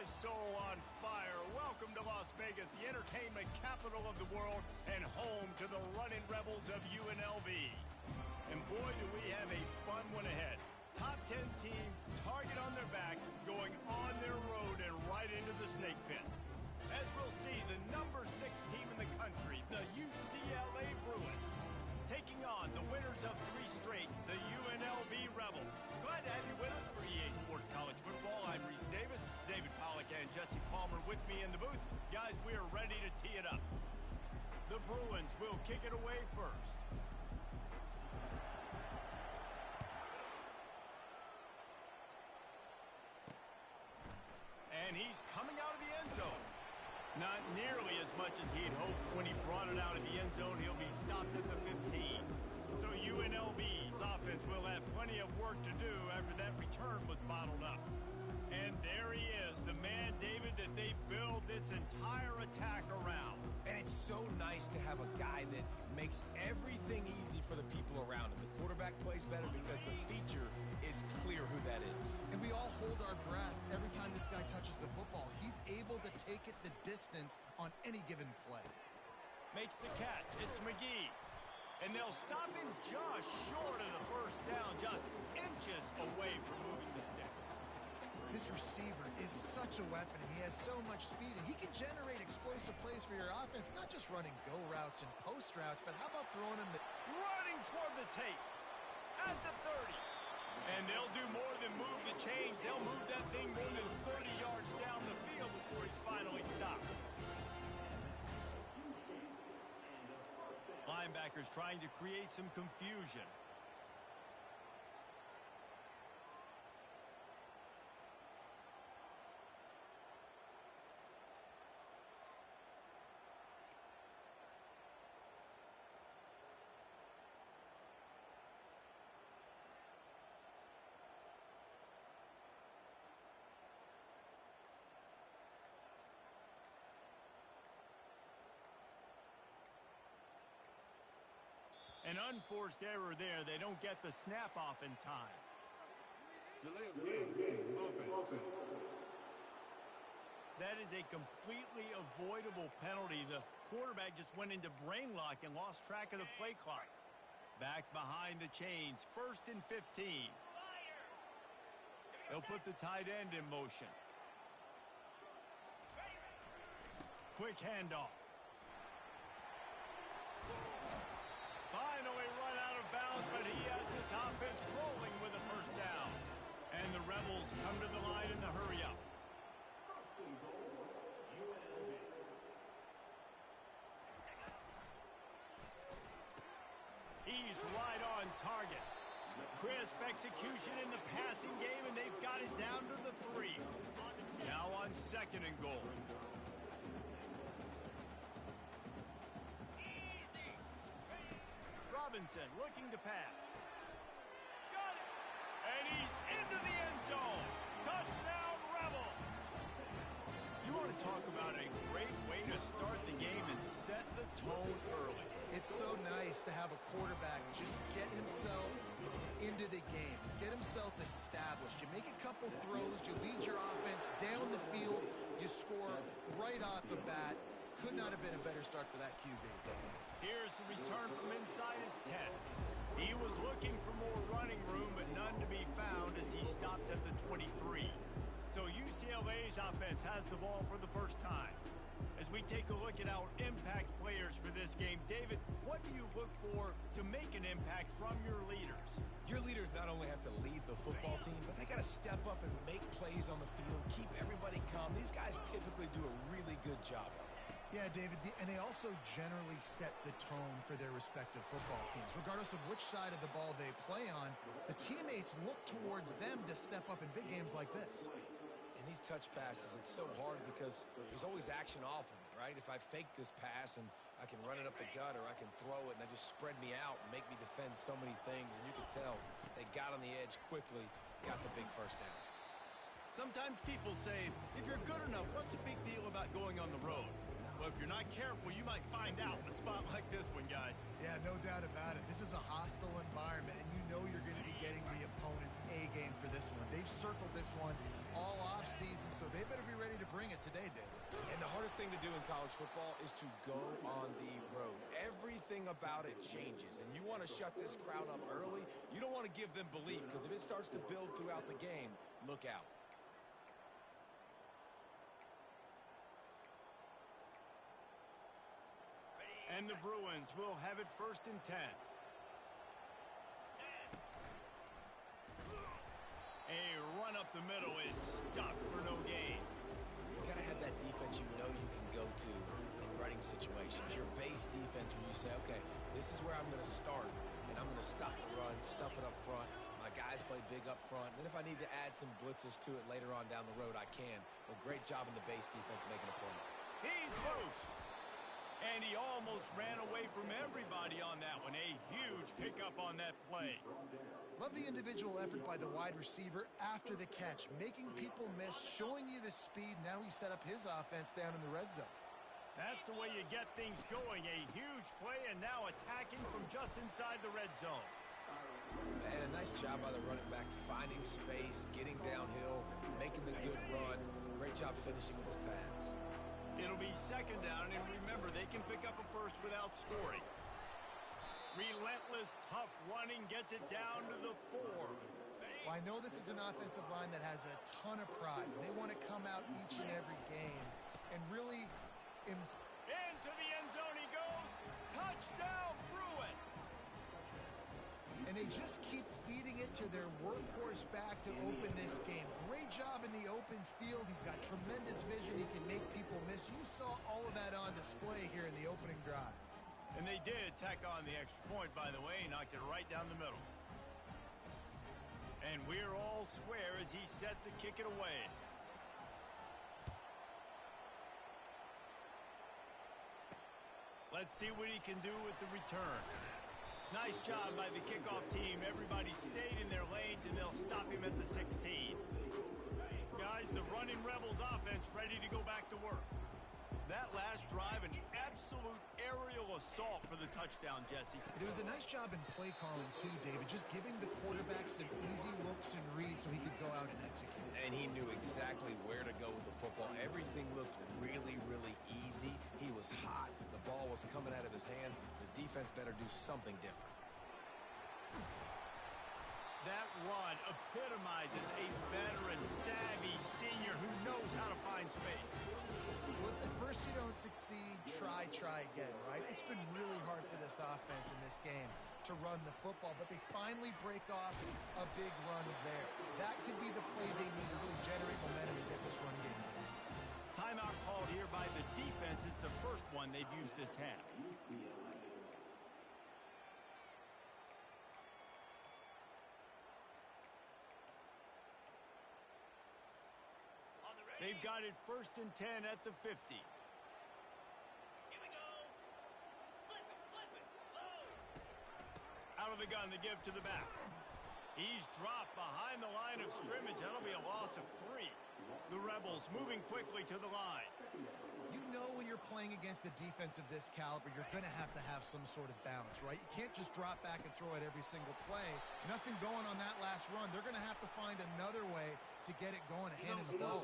my soul on fire. Welcome to Las Vegas, the entertainment capital of the world and home to the running rebels of UNLV. And boy, do we have a fun one ahead. Top 10 team, target on their back, going on their road and right into the snake pit. As we'll see, the number 6 team in the country, the UCLA Bruins, taking on the winners of 3 straight, the UNLV Rebels. Glad to have you with us for EA Sports College Football. I'm Reese Davis, David Pollack and Jesse Palmer with me in the booth. Guys, we are ready to tee it up. The Bruins will kick it away first. And he's coming out of the end zone. Not nearly as much as he'd hoped when he brought it out of the end zone. He'll be stopped at the 15. So UNLV's offense will have plenty of work to do after that return was bottled up. And there he is, the man, David, that they build this entire attack around. And it's so nice to have a guy that makes everything easy for the people around him. The quarterback plays better because the feature is clear who that is. And we all hold our breath every time this guy touches the football. He's able to take it the distance on any given play. Makes the catch. It's McGee. And they'll stop him just short of the first down, just inches away from moving the sticks. This receiver is such a weapon, and he has so much speed, and he can generate explosive plays for your offense, not just running go routes and post routes, but how about throwing him running toward the tape at the 30. And they'll do more than move the chains. They'll move that thing more than 30 yards down the field before he's finally stopped. Linebackers trying to create some confusion. An unforced error there. They don't get the snap off in time. Delay of game. Offense. That is a completely avoidable penalty. The quarterback just went into brain lock and lost track of the play clock. Back behind the chains. 1st and 15. They'll put the tight end in motion. Quick handoff. Finally run out of bounds, but he has this offense rolling with a first down. And the Rebels come to the line in the hurry-up. He's right on target. Crisp execution in the passing game, and they've got it down to the 3. Now on 2nd and goal. Robinson looking to pass. Got it! And he's into the end zone. Touchdown, Rebels! You want to talk about a great way to start the game and set the tone early. It's so nice to have a quarterback just get himself into the game, get himself established. You make a couple throws, you lead your offense down the field, you score right off the bat. Could not have been a better start for that QB. Here's the return from inside his 10. He was looking for more running room, but none to be found as he stopped at the 23. So UCLA's offense has the ball for the first time. As we take a look at our impact players for this game, David, what do you look for to make an impact from your leaders? Your leaders not only have to lead the football team, but they got to step up and make plays on the field, keep everybody calm. These guys typically do a really good job of it. Yeah, David, and they also generally set the tone for their respective football teams. Regardless of which side of the ball they play on, the teammates look towards them to step up in big games like this. In these touch passes, it's so hard because there's always action off of it, right? If I fake this pass and I can run it up the gut or I can throw it and I just spread me out and make me defend so many things, and you can tell they got on the edge quickly, got the big first down. Sometimes people say, if you're good enough, what's the big deal about going on the road? Well, if you're not careful, you might find out in a spot like this one, guys. Yeah, no doubt about it. This is a hostile environment, and you know you're going to be getting the opponent's A game for this one. They've circled this one all off season, so they better be ready today, David. And the hardest thing to do in college football is to go on the road. Everything about it changes, and you want to shut this crowd up early. You don't want to give them belief, because if it starts to build throughout the game, look out. And the Bruins will have it 1st and 10. A run up the middle is stopped for no gain. You got to have that defense you know you can go to in running situations. Your base defense where you say, okay, this is where I'm going to start, and I'm going to stop the run, stuff it up front. My guys play big up front. Then if I need to add some blitzes to it later on down the road, I can. But great job in the base defense making a play. He's loose. And he almost ran away from everybody on that one. A huge pickup on that play. Love the individual effort by the wide receiver after the catch, making people miss, showing you the speed. Now he set up his offense down in the red zone. That's the way you get things going. A huge play, and now attacking from just inside the red zone. And a nice job by the running back, finding space, getting downhill, making the good run. Great job finishing with his pads. It'll be 2nd down, and remember, they can pick up a first without scoring. Relentless, tough running gets it down to the 4. Well, I know this is an offensive line that has a ton of pride. They want to come out each and every game and really... Into the end zone he goes. Touchdown, Bruins. And they just keep feeding it to their workhorse back to open this game. Great job in the open field. He's got tremendous vision. He can make people miss. You saw all of that on display here in the opening drive. And they did tack on the extra point, by the way. He knocked it right down the middle. And we're all square as he's set to kick it away. Let's see what he can do with the return. Nice job by the kickoff team. Everybody stayed in their lanes, and they'll stop him at the 16. Guys, the running Rebels offense ready to go back to work. That last drive, an absolute aerial assault for the touchdown, Jesse. It was a nice job in play calling, too, David. Just giving the quarterback some easy looks and reads so he could go out and execute. And he knew exactly where to go with the football. Everything looked really, really easy. He was hot. The ball was coming out of his hands. The defense better do something different. That run epitomizes a veteran, savvy senior who knows how to find space. Well, if at first you don't succeed, try again, right? It's been really hard for this offense in this game to run the football, but they finally break off a big run there. That could be the play they need to really generate momentum and get this run game. Timeout called here by the defense. It's the first one they've used this half. They've got it 1st and 10 at the 50. Here we go. Flip it. Oh. Out of the gun to give to the back. He's dropped behind the line of scrimmage. That'll be a loss of 3. The Rebels moving quickly to the line. You know when you're playing against a defense of this caliber, you're going to have some sort of balance, right? You can't just drop back and throw it every single play. Nothing going on that last run. They're going to have to find another way to get it going, handing the ball.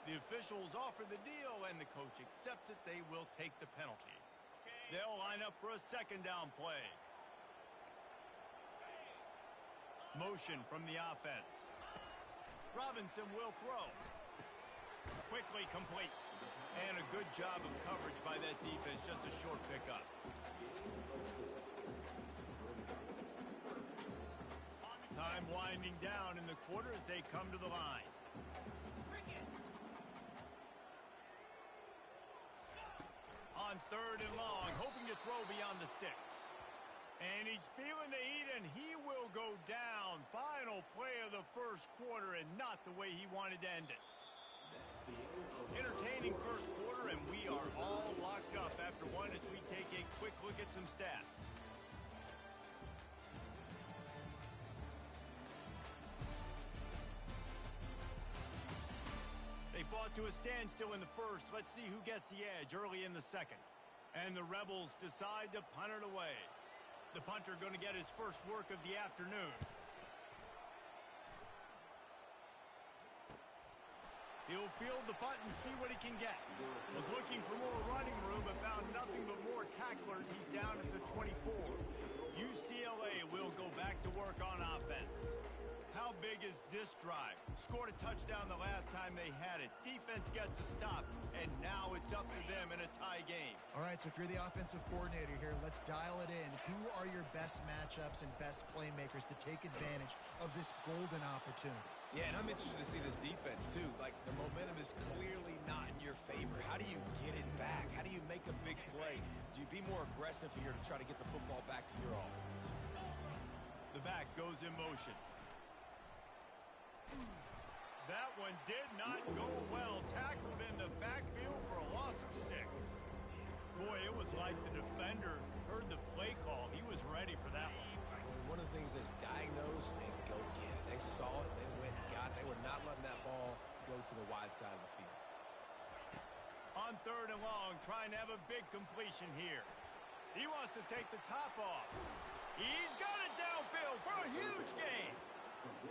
The officials offer the deal, and the coach accepts it. They will take the penalty. They'll line up for a 2nd down play. Motion from the offense. Robinson will throw. Quickly complete. And a good job of coverage by that defense. Just a short pickup. Time winding down in the quarter as they come to the line. On 3rd and long, hoping to throw beyond the sticks. And he's feeling the heat, and he will go down. Final play of the 1st quarter, and not the way he wanted to end it. Entertaining 1st quarter, and we are all locked up after one as we take a quick look at some stats. They fought to a standstill in the 1st. Let's see who gets the edge early in the 2nd. And the Rebels decide to punt it away. The punter going to get his first work of the afternoon. He'll field the punt and see what he can get. Was looking for more running room, but found nothing but more tacklers. He's down at the 24. UCLA will go back to work on offense. How big is this drive? Scored a touchdown the last time they had it. Defense gets a stop, and now it's up to them in a tie game. All right, so if you're the offensive coordinator here, let's dial it in. Who are your best matchups and best playmakers to take advantage of this golden opportunity? Yeah, and I'm interested to see this defense, too. Like, the momentum is clearly not in your favor. How do you get it back? How do you make a big play? Do you be more aggressive here to try to get the football back to your offense? The back goes in motion. That one did not go well. Tackled in the backfield for a loss of 6. Boy, it was like the defender heard the play call. He was ready for that one. One of the things is diagnose and go get it. They saw it. They went and got it. They were not letting that ball go to the wide side of the field. On 3rd and long, trying to have a big completion here. He wants to take the top off. He's got it downfield for a huge gain.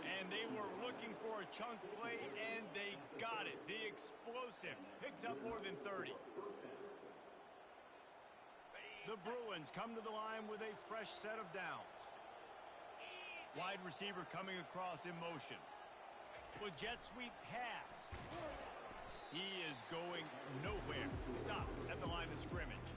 And they were looking for a chunk play, and they got it. The explosive picks up more than 30. The Bruins come to the line with a fresh set of downs. Wide receiver coming across in motion. With jet sweep pass. He is going nowhere. Stop at the line of scrimmage.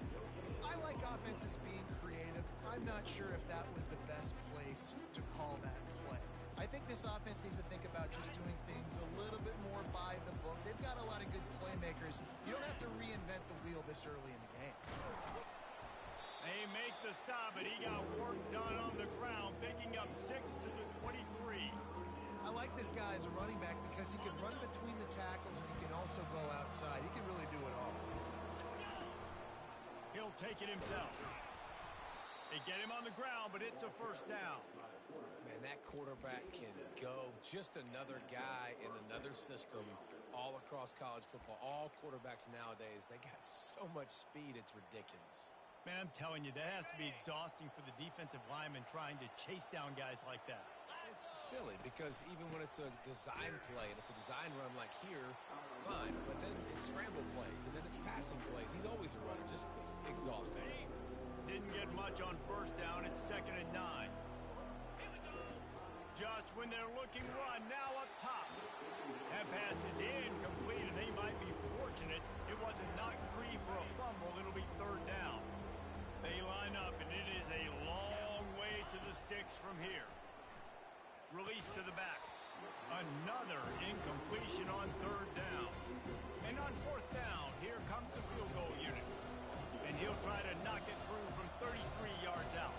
I like offenses being creative. I'm not sure if that was the best place to call that play. I think this offense needs to think about just doing things a little bit more by the book. They've got a lot of good playmakers. You don't have to reinvent the wheel this early in the game. They make the stop, and he got work done on the ground, picking up 6 to the 23. I like this guy as a running back because he can run between the tackles and he can also go outside. He can really do it all. He'll take it himself. They get him on the ground, but it's a first down. Man, that quarterback can go. Just another guy in another system all across college football. All quarterbacks nowadays, they got so much speed, it's ridiculous. Man, I'm telling you, that has to be exhausting for the defensive lineman trying to chase down guys like that. It's silly because even when it's a design play and it's a design run like here, fine. But then it's scramble plays and then it's passing plays. He's always a runner, just exhausting. Didn't get much on first down. It's 2nd and 9. Just when they're looking run, now up top. That pass is incomplete, and they might be fortunate it wasn't knocked free for a fumble. It'll be 3rd down. They line up, and it is a long way to the sticks from here. Release to the back. Another incompletion on 3rd down. And on 4th down, here comes the field goal unit. And he'll try to knock it through from 33 yards out.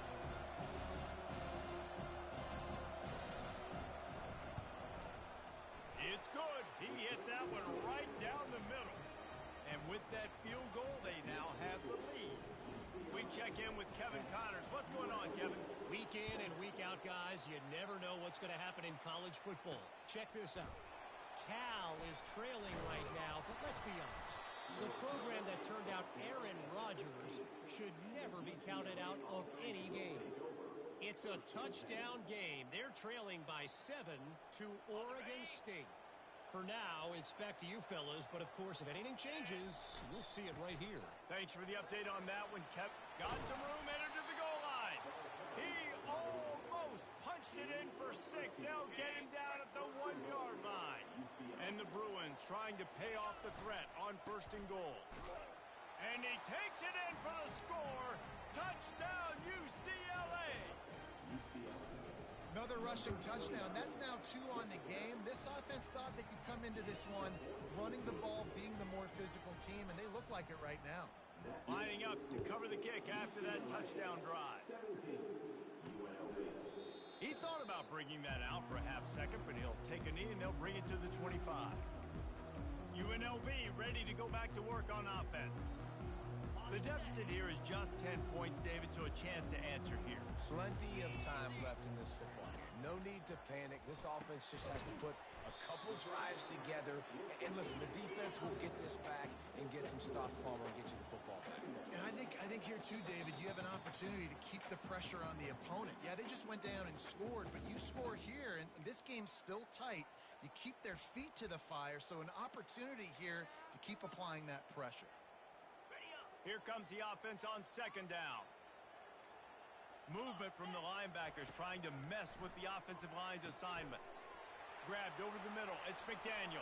It's good. He hit that one right down the middle. And with that field goal, they now have the lead. We check in with Kevin Connors. What's going on, Kevin? Week in and week out, guys, you never know what's going to happen in college football. Check this out. Cal is trailing right now, but let's be honest. The program that turned out Aaron Rodgers should never be counted out of any game. It's a touchdown game. They're trailing by 7 to Oregon State. For now, it's back to you fellas, but of course, if anything changes, you'll see it right here. Thanks for the update on that one, Kev. Got some room, entered to the goal line. He almost punched it in for 6. They'll get him down at the 1-yard line. And the Bruins trying to pay off the threat on 1st and goal. And he takes it in for the score. Touchdown, UCLA. Another rushing touchdown. That's now 2 on the game. This offense thought they could come into this one running the ball, being the more physical team, and they look like it right now. Lining up to cover the kick after that touchdown drive. He thought about bringing that out for a half second, but he'll take a knee and they'll bring it to the 25. UNLV ready to go back to work on offense. The deficit here is just 10 points, David, so a chance to answer here. Plenty of time left in this football game. no need to panic. This offense just has to put a couple drives together. And listen, the defense will get this back and get some stops, Palmer, and get you the football back. And I think here too, David, you have an opportunity to keep the pressure on the opponent. Yeah, they just went down and scored, but you score here, and this game's still tight. You keep their feet to the fire, so an opportunity here to keep applying that pressure. Here comes the offense on second down. Movement from the linebackers trying to mess with the offensive line's assignments. Grabbed over the middle. It's McDaniel.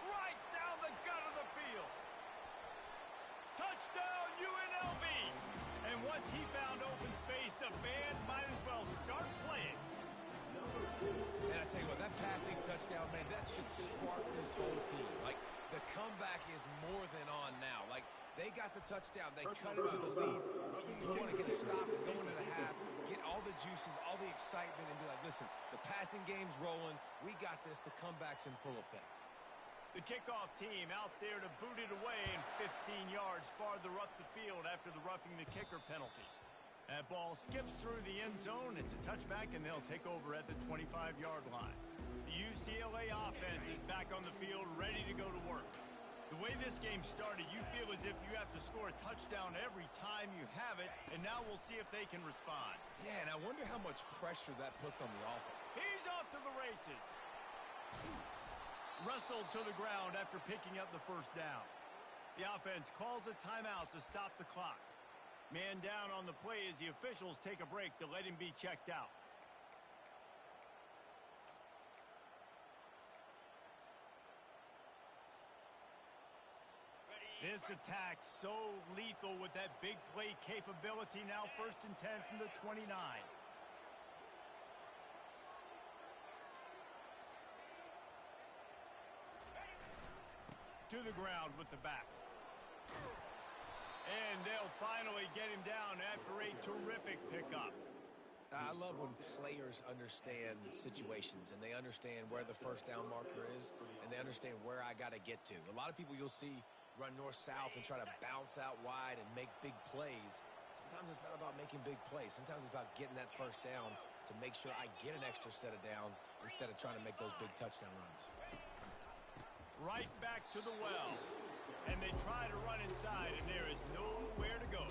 Right down the gut of the field. Touchdown UNLV. And once he found open space, the band might as well start playing. And I tell you what, that passing touchdown, man, that should spark this whole team. Like, the comeback is more than on now. Like, they got the touchdown. They cut into the lead. You want to get a stop and go into the half, get all the juices, all the excitement, and be like, listen, the passing game's rolling. We got this. The comeback's in full effect. The kickoff team out there to boot it away and 15 yards farther up the field after the roughing the kicker penalty. That ball skips through the end zone. It's a touchback, and they'll take over at the 25-yard line. The UCLA offense is back on the field, ready to go to work. The way this game started, you feel as if you have to score a touchdown every time you have it, and now we'll see if they can respond. Yeah, and I wonder how much pressure that puts on the offense. He's off to the races. Wrestled to the ground after picking up the first down. The offense calls a timeout to stop the clock. Man down on the play as the officials take a break to let him be checked out. This attack so lethal with that big play capability. Now 1st and 10 from the 29. To the ground with the back. And they'll finally get him down after a terrific pickup. I love when players understand situations and they understand where the first down marker is and they understand where I got to get to. A lot of people you'll see run north-south and try to bounce out wide and make big plays. Sometimes it's not about making big plays. Sometimes it's about getting that first down to make sure I get an extra set of downs instead of trying to make those big touchdown runs. Right back to the well. And they try to run inside, and there is nowhere to go.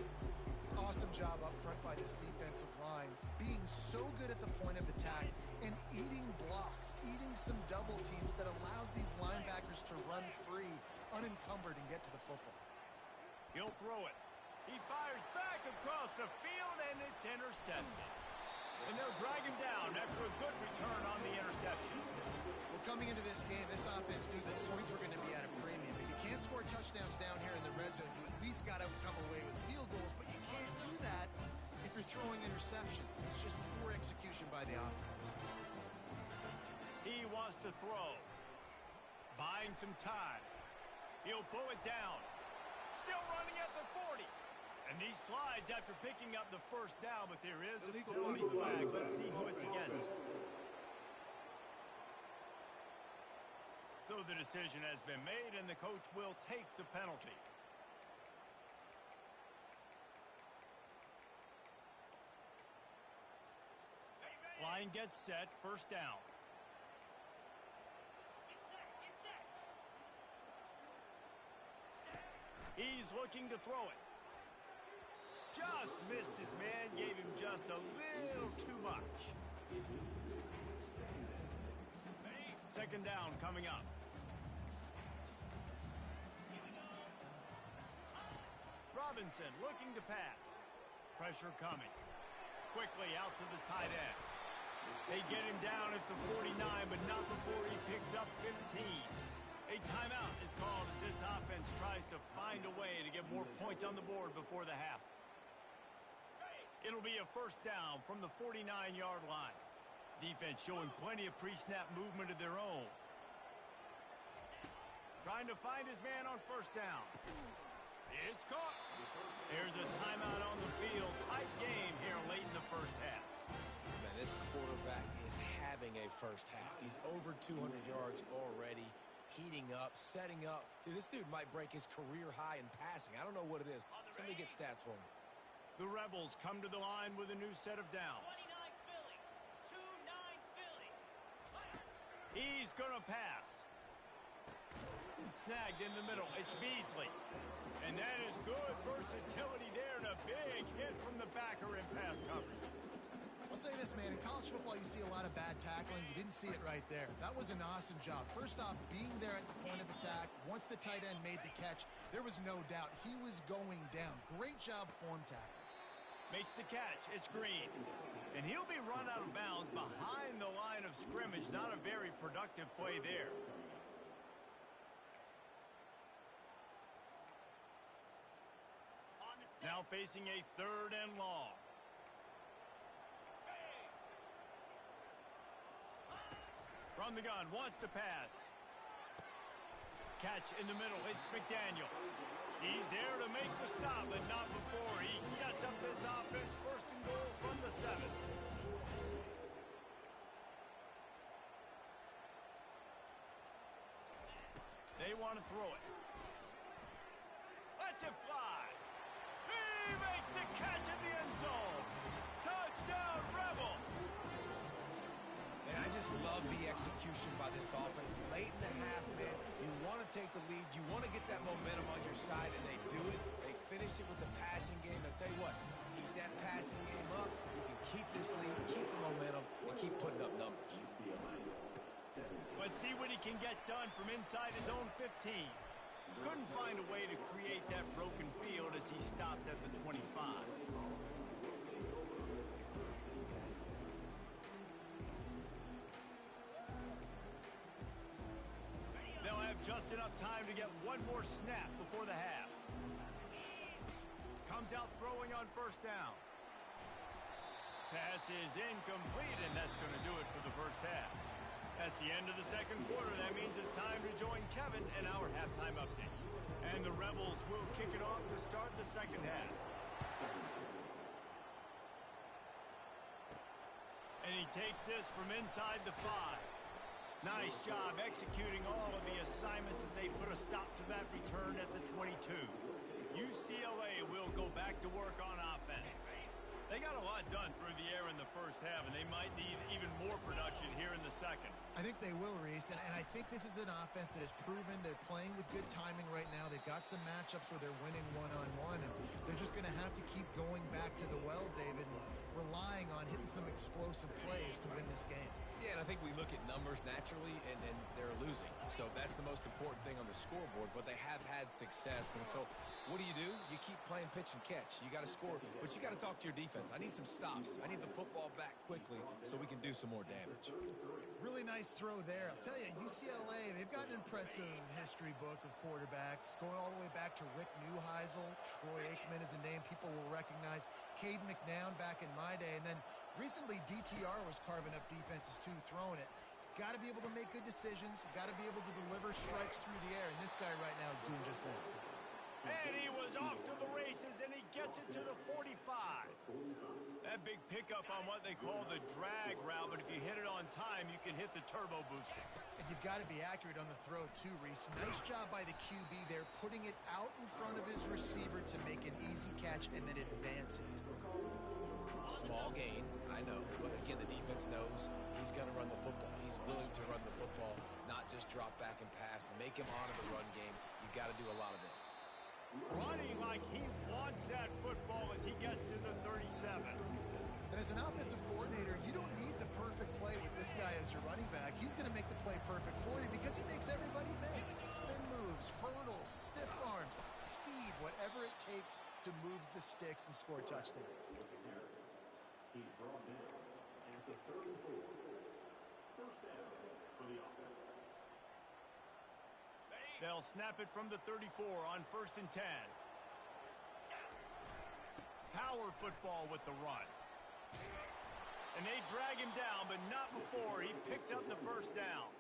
Awesome job up front by this defensive line, being so good at the point of attack and eating blocks, eating some double teams that allows these linebackers to run free, unencumbered, and get to the football. He'll throw it. He fires back across the field, and it's intercepted. And they'll drag him down after a good return on the interception. Well, coming into this game, this offense knew that points were going to be at a premium. If you can't score touchdowns down here in the red zone, you at least got to come away with field goals, but you can't do that if you're throwing interceptions. It's just poor execution by the offense. He wants to throw. Buying some time. He'll pull it down. Still running at the 40. And he slides after picking up the first down, but there is a penalty flag. Let's see who it's against. So the decision has been made, and the coach will take the penalty. Line gets set, first down. He's looking to throw it. Just missed his man, gave him just a little too much. Second down coming up. Robinson looking to pass. Pressure coming. Quickly out to the tight end. They get him down at the 49, but not before he picks up 15. A timeout is called as this offense tries to find a way to get more points on the board before the half. It'll be a first down from the 49-yard line. Defense showing plenty of pre-snap movement of their own. Trying to find his man on first down. It's caught. There's a timeout on the field. Tight game here late in the first half. Man, this quarterback is having a first half. He's over 200 yards already, heating up, setting up. Dude, this dude might break his career high in passing. I don't know what it is. Somebody get stats for me. The Rebels come to the line with a new set of downs. 29 Philly. 2-9 Philly. going to pass. Snagged in the middle. It's Beasley. And that is good versatility there and a big hit from the backer in pass coverage. I'll say this, man. In college football, you see a lot of bad tackling. You didn't see it right there. That was an awesome job. First off, being there at the point of attack. Once the tight end made the catch, there was no doubt he was going down. Great job form tackle. Makes the catch. It's Green. And he'll be run out of bounds behind the line of scrimmage. Not a very productive play there. Now facing a 3rd and long. From the gun, wants to pass. Catch in the middle, it's McDaniel. He's there to make the stop, but not before. He sets up this offense, 1st and goal from the 7. They want to throw it. Lets it fly. He makes the catch in the end zone. Touchdown, Rebels. Man, I just love the execution by this offense. Late in the half, man, you want to take the lead. You want to get that momentum on your side, and they do it. They finish it with the passing game. I'll tell you what, keep that passing game up. You can keep this lead, keep the momentum, and keep putting up numbers. Let's see what he can get done from inside his own 15. Couldn't find a way to create that broken field as he stopped at the 25. They'll have just enough time to get one more snap before the half. Comes out throwing on 1st down. Pass is incomplete, and that's going to do it for the 1st half. That's the end of the 2nd quarter. That means it's time to join Kevin in our halftime update. And the Rebels will kick it off to start the 2nd half. And he takes this from inside the 5. Nice job executing all of the assignments as they put a stop to that return at the 22. UCLA will go back to work on offense. They got a lot done through the air in the 1st half, and they might need even more production here in the 2nd. I think they will, Reese, and I think this is an offense that has proven they're playing with good timing right now. They've got some matchups where they're winning one-on-one, and they're just going to have to keep going back to the well, David, and relying on hitting some explosive plays to win this game. Yeah, and I think we look at numbers naturally, and they're losing. So that's the most important thing on the scoreboard, but they have had success. And so what do? You keep playing pitch and catch. You got to score, but you got to talk to your defense. I need some stops. I need the football back quickly so we can do some more damage. Really nice throw there. I'll tell you, UCLA, they've got an impressive history book of quarterbacks, going all the way back to Rick Neuheisel. Troy Aikman is a name people will recognize. Caden McNown back in my day, and then recently, DTR was carving up defenses, too, throwing it. You've got to be able to make good decisions. You've got to be able to deliver strikes through the air, and this guy right now is doing just that. And he was off to the races, and he gets it to the 45. That big pickup on what they call the drag route, but if you hit it on time, you can hit the turbo booster. And you've got to be accurate on the throw, too, Reese. Nice job by the QB there, putting it out in front of his receiver to make an easy catch and then advance it. Small gain, I know, but again, the defense knows he's going to run the football. He's willing to run the football, not just drop back and pass, make him honor the run game. You got to do a lot of this. Running like he wants that football as he gets to the 37. And as an offensive coordinator, you don't need the perfect play with this guy as your running back. He's going to make the play perfect for you because he makes everybody miss. Spin moves, hurdles, stiff arms, speed, whatever it takes to move the sticks and score touchdowns. He's brought down at the 34. 1st down for the offense. They'll snap it from the 34 on 1st and 10. Power football with the run. And they drag him down, but not before he picks up the 1st down.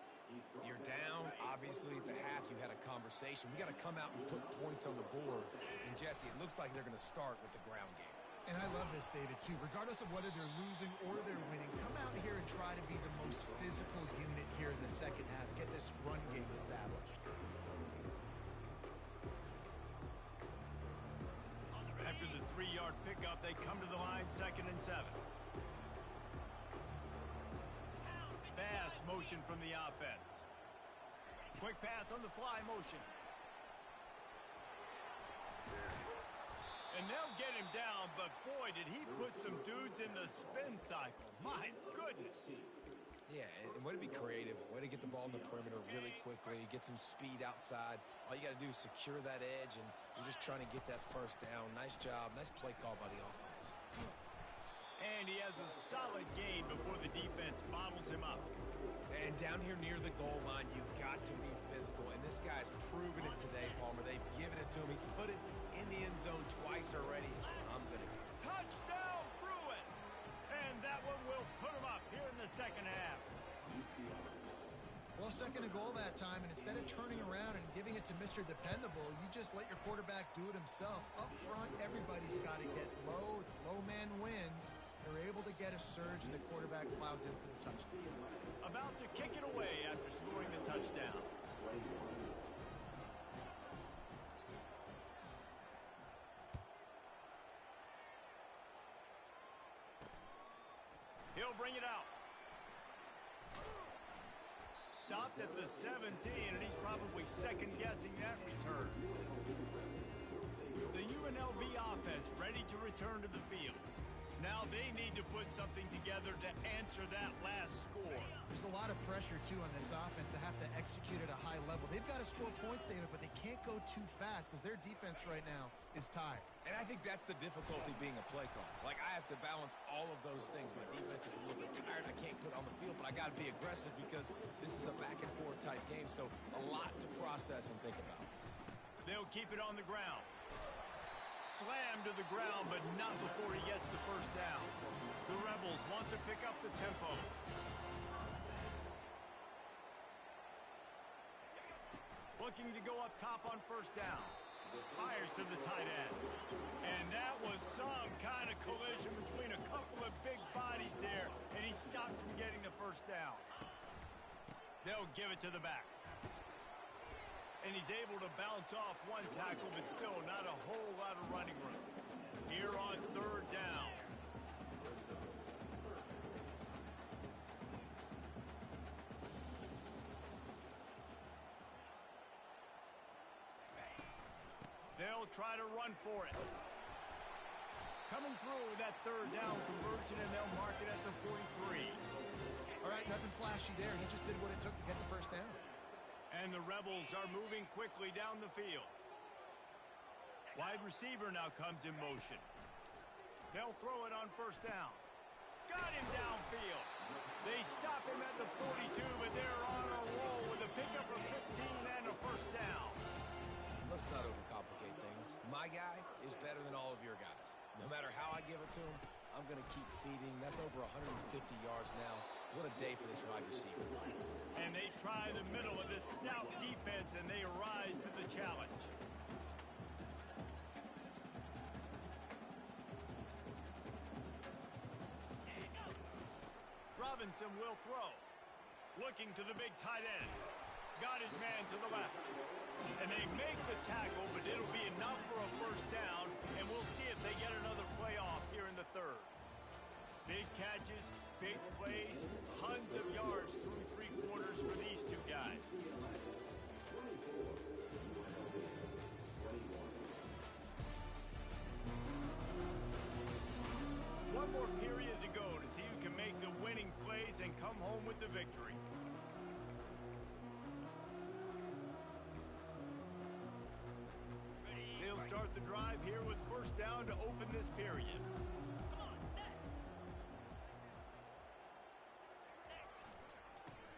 You're down. Obviously, at the half, you had a conversation. We got to come out and put points on the board. And, Jesse, it looks like they're going to start with the ground game. And I love this, David, too. Regardless of whether they're losing or they're winning, come out here and try to be the most physical unit here in the 2nd half. Get this run game established. After the 3-yard pickup, they come to the line 2nd and 7. Fast motion from the offense. Quick pass on the fly motion. And they'll get him down, but boy, did he put some dudes in the spin cycle. My goodness. Yeah, and way to be creative, way to get the ball in the perimeter really quickly, get some speed outside. All you got to do is secure that edge, and you're just trying to get that first down. Nice job. Nice play call by the offense. And he has a solid gain before the defense bottles him up. And down here near the goal line, you've got to be physical. And this guy's proven it today, Palmer. They've given it to him. He's put it in the end zone twice already. I'm going to. Touchdown, Bruins! And that one will put him up here in the second half. Well, second and goal that time, and instead of turning around and giving it to Mr. Dependable, you just let your quarterback do it himself. Up front, everybody's got to get low. It's low man wins. They're able to get a surge, and the quarterback plows in for the touchdown. About to kick it away after scoring the touchdown. He'll bring it out. Stopped at the 17, and he's probably second-guessing that return. The UNLV offense ready to return to the field. Now they need to put something together to answer that last score. There's a lot of pressure, too, on this offense to have to execute at a high level. They've got to score points, David, but they can't go too fast because their defense right now is tired. And I think that's the difficulty being a play caller. Like, I have to balance all of those things. My defense is a little bit tired. I can't put it on the field, but I got to be aggressive because this is a back-and-forth type game, so a lot to process and think about. They'll keep it on the ground. Slammed to the ground, but not before he gets the first down. The Rebels want to pick up the tempo. Looking to go up top on first down. Fires to the tight end. And that was some kind of collision between a couple of big bodies there, and he stopped from getting the first down. They'll give it to the back. And he's able to bounce off one tackle, but still not a whole lot of running room. Here on third down. They'll try to run for it. Coming through with that third down conversion, and they'll mark it at the 43. All right, nothing flashy there. He just did what it took to get the first down. And the Rebels are moving quickly down the field. Wide receiver now comes in motion. They'll throw it on first down. Got him downfield. They stop him at the 42, but they're on a roll with a pickup of 15 and a first down. Let's not overcomplicate things. My guy is better than all of your guys. No matter how I give it to him, I'm going to keep feeding. That's over 150 yards now. What a day for this wide receiver. And they try the middle of this stout defense, and they rise to the challenge. Robinson will throw. Looking to the big tight end. Got his man to the left. And they make the tackle, but it'll be enough for a first down, and we'll see if they get another playoff here in the third. Big catches, big plays, tons of yards through three quarters for these two guys. One more period to go to see who can make the winning plays and come home with the victory. They'll start the drive here with first down to open this period.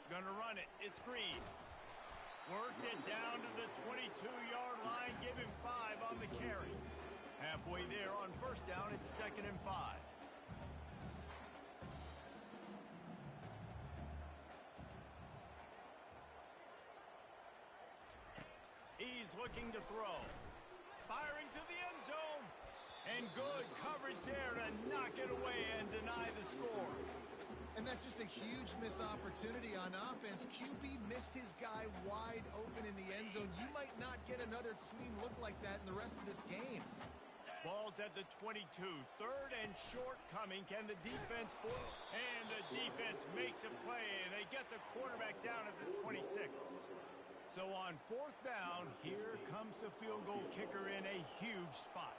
Gonna run it. It's Green. Worked it down to the 22-yard line. Give him 5 on the carry. Halfway there on first down, it's 2nd and 5. He's looking to throw. Firing to the end zone. And good coverage there to knock it away and deny the score. And that's just a huge missed opportunity on offense. QB missed his guy wide open in the end zone. You might not get another clean look like that in the rest of this game. Ball's at the 22. Third and short coming. Can the defense fool? And the defense makes a play, and they get the quarterback down at the 26. So on 4th down, here comes the field goal kicker in a huge spot.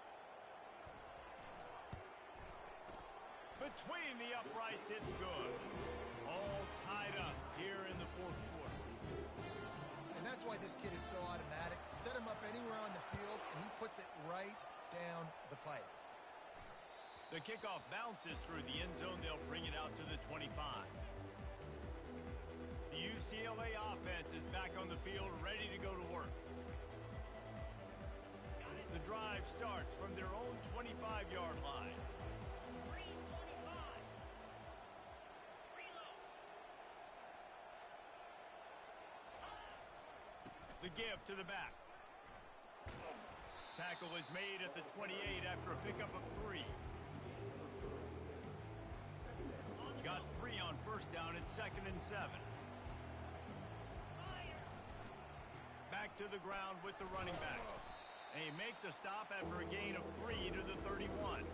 Between the uprights, it's good. All tied up here in the 4th quarter. And that's why this kid is so automatic. Set him up anywhere on the field, and he puts it right down the pipe. The kickoff bounces through the end zone. They'll bring it out to the 25. The UCLA offense is back on the field, ready to go to work. The drive starts from their own 25-yard line. 3:25. Reload. The give to the back. Tackle is made at the 28 after a pickup of 3. Got 3 on 1st down. It's 2nd and 7. Back to the ground with the running back. They make the stop after a gain of 3 to the 31.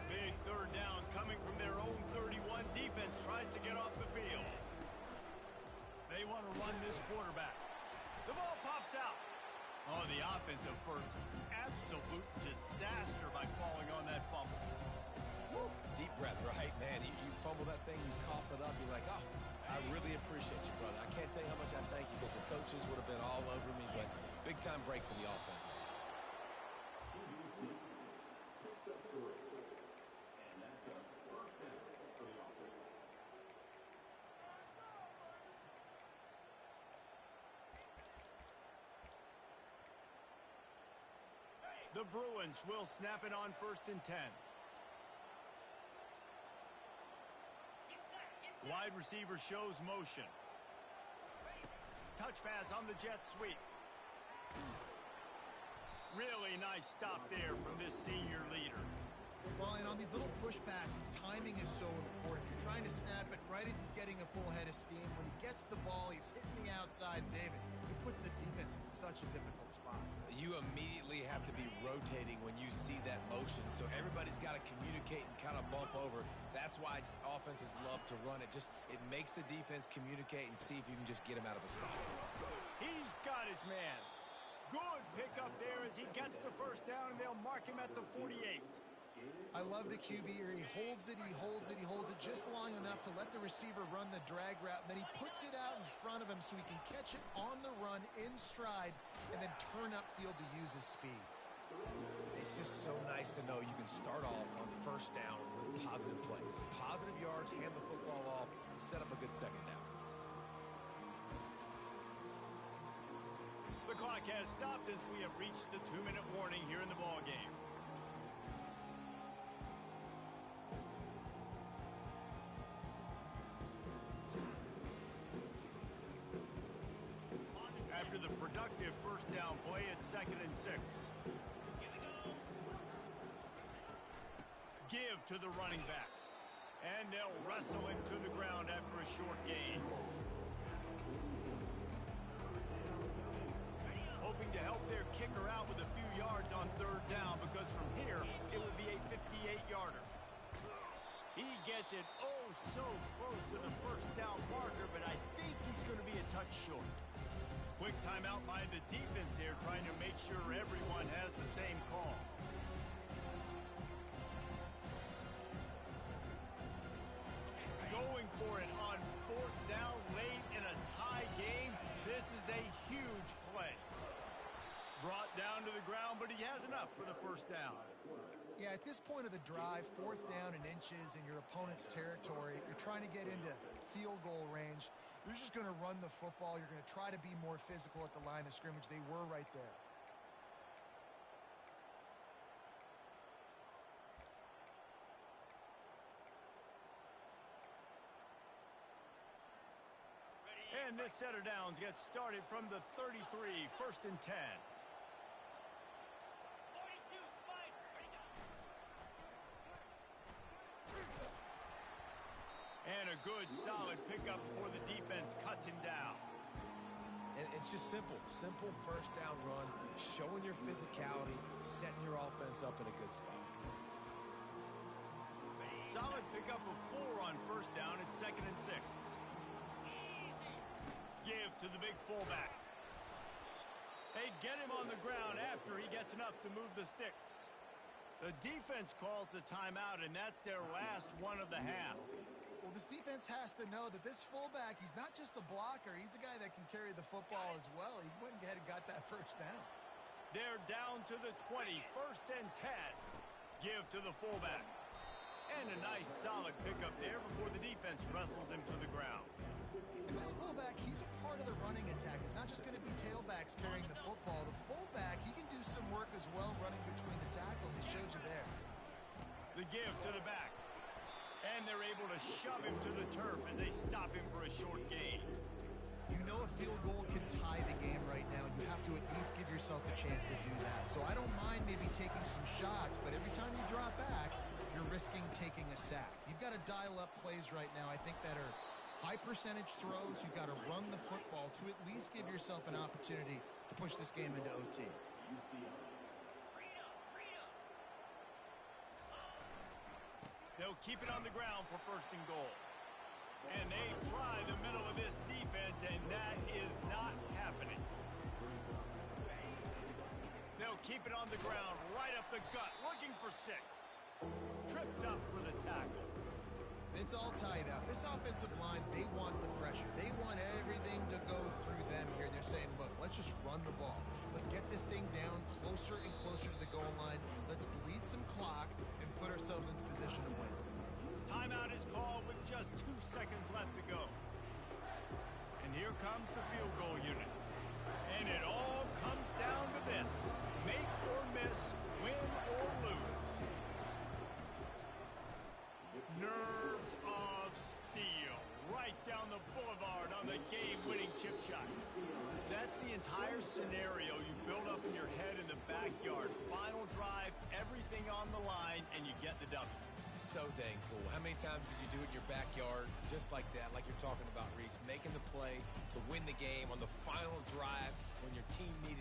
Big 3rd down coming from their own 31. Defense tries to get off the field. They want to run this quarterback. The ball pops out. Oh, the offensive first. Absolute disaster by falling on that fumble. Woo. Deep breath, right? Man, you fumble that thing, you cough it up, you're like, oh, I really appreciate you, brother. I can't tell you how much I thank you because the coaches would have been all over me, but big-time break for the offense. Picks up 3. And that's a 1st down for the offense. The Bruins will snap it on 1st and 10. Wide receiver shows motion. Touch pass on the jet sweep. Really nice stop there from this senior leader. Well, and on these little push passes, timing is so important. You're trying to snap it right as he's getting a full head of steam. When he gets the ball, he's hitting the outside. David, he puts the defense in such a difficult spot. You immediately have to be rotating when you see that motion, so everybody's got to communicate and kind of bump over. That's why offenses love to run it. It makes the defense communicate and see if you can just get him out of a spot. He's got his man. Good pickup there as he gets the 1st down, and they'll mark him at the 48. I love the QB here. He holds it, he holds it, he holds it just long enough to let the receiver run the drag route, and then he puts it out in front of him so he can catch it on the run in stride and then turn upfield to use his speed. It's just so nice to know you can start off on 1st down with positive plays. Positive yards, hand the football off, set up a good 2nd down. The clock has stopped as we have reached the 2-minute warning here in the ballgame. After the productive 1st down play, it's 2nd and 6. Give to the running back. And they'll wrestle him to the ground after a short gain. Hoping to help their kicker out with a few yards on 3rd down, because from here, it will be a 58-yarder. He gets it oh so close to the 1st down marker, but I think he's going to be a touch short. Quick timeout by the defense there, trying to make sure everyone has the same call. Going for it on 4th down late in a tie game. This is a huge play. Brought down to the ground, but he has enough for the 1st down. Yeah, at this point of the drive, 4th down in inches in your opponent's territory, you're trying to get into field goal range. You're just going to run the football. You're going to try to be more physical at the line of scrimmage. They were right there. And this set of downs gets started from the 33, 1st and 10. 42, spike. Ready to go. And a good, solid pickup before the defense cuts him down. And it's just simple. Simple first down run, showing your physicality, setting your offense up in a good spot. Solid pickup of 4 on first down. It's 2nd and 6. Give to the big fullback. They get him on the ground after he gets enough to move the sticks. The defense calls the timeout, and that's their last one of the half. Well, this defense has to know that this fullback, he's not just a blocker. He's a guy that can carry the football as well. He went ahead and got that first down. They're down to the 20, 1st and 10. Give to the fullback. And a nice solid pickup there before the defense wrestles him to the ground. And this fullback, he's a part of the running attack. It's not just going to be tailbacks carrying the football. The fullback, he can do some work as well running between the tackles. He showed you there. The give to the back. And they're able to shove him to the turf as they stop him for a short gain. You know a field goal can tie the game right now. You have to at least give yourself a chance to do that. So I don't mind maybe taking some shots, but every time you drop back, you're risking taking a sack. You've got to dial up plays right now, I think, that are high percentage throws. You've got to run the football to at least give yourself an opportunity to push this game into OT. They'll keep it on the ground for 1st and goal. And they try the middle of this defense, and that is not happening. They'll keep it on the ground, right up the gut, looking for 6. Tripped up for the tackle. It's all tied up. This offensive line, they want the pressure. They want everything to go through them here. They're saying, look, let's just run the ball. Let's get this thing down closer and closer to the goal line. Let's bleed some clock and put ourselves into position to win. Timeout is called with just 2 seconds left to go. And here comes the field goal unit. And it all comes down to this. Make or miss, win or lose. Nerves of steel. Right down the boulevard on the game-winning chip shot. That's the entire scenario you build up in your head in the backyard. Final drive, everything on the line, and you get the W. So dang cool. How many times did you do it in your backyard just like that, like you're talking about, Reese, making the play to win the game on the final drive when your team needed